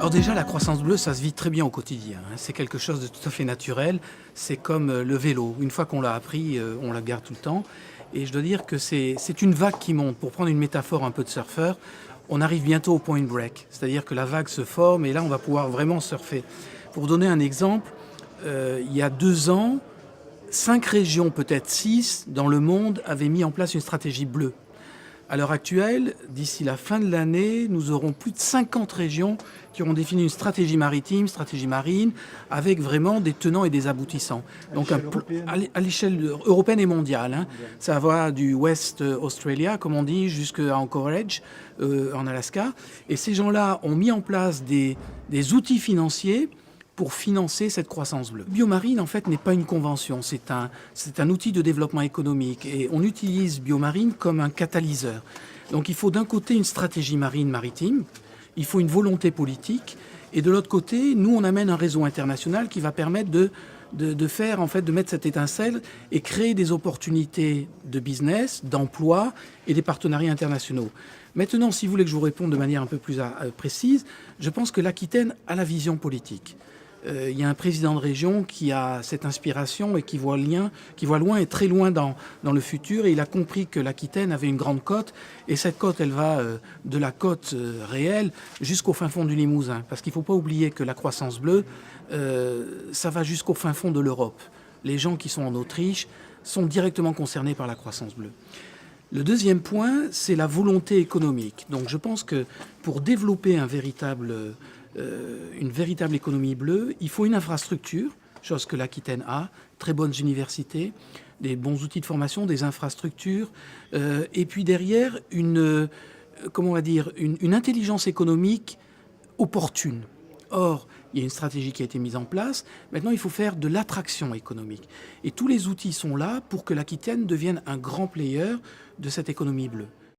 Alors déjà, la croissance bleue, ça se vit très bien au quotidien, hein. C'est quelque chose de tout à fait naturel. C'est comme le vélo. Une fois qu'on l'a appris, on la garde tout le temps. Et je dois dire que c'est une vague qui monte. Pour prendre une métaphore un peu de surfeur, on arrive bientôt au point break. C'est-à-dire que la vague se forme et là, on va pouvoir vraiment surfer. Pour vous donner un exemple, il y a 2 ans, 5 régions, peut-être 6, dans le monde avaient mis en place une stratégie bleue. À l'heure actuelle, d'ici la fin de l'année, nous aurons plus de 50 régions qui auront défini une stratégie maritime, stratégie marine, avec vraiment des tenants et des aboutissants. Donc à l'échelle européenne et mondiale, hein. Ça va du West Australia, comme on dit, jusqu'à Anchorage, en Alaska. Et ces gens-là ont mis en place des outils financiers pour financer cette croissance bleue. Biomarine, en fait, n'est pas une convention, c'est un outil de développement économique et on utilise Biomarine comme un catalyseur. Donc il faut d'un côté une stratégie maritime, il faut une volonté politique et de l'autre côté, nous on amène un réseau international qui va permettre de mettre cette étincelle et créer des opportunités de business, d'emploi et des partenariats internationaux. Maintenant, si vous voulez que je vous réponde de manière un peu plus précise, je pense que l'Aquitaine a la vision politique. Il y a un président de région qui a cette inspiration et qui voit loin et très loin dans le futur. Et il a compris que l'Aquitaine avait une grande côte. Et cette côte, elle va de la côte réelle jusqu'au fin fond du Limousin. Parce qu'il ne faut pas oublier que la croissance bleue, ça va jusqu'au fin fond de l'Europe. Les gens qui sont en Autriche sont directement concernés par la croissance bleue. Le deuxième point, c'est la volonté économique. Donc je pense que pour développer une véritable économie bleue, il faut une infrastructure, chose que l'Aquitaine a, très bonnes universités, des bons outils de formation, des infrastructures, et puis derrière une intelligence économique opportune. Or, il y a une stratégie qui a été mise en place. Maintenant, il faut faire de l'attraction économique. Et tous les outils sont là pour que l'Aquitaine devienne un grand player de cette économie bleue.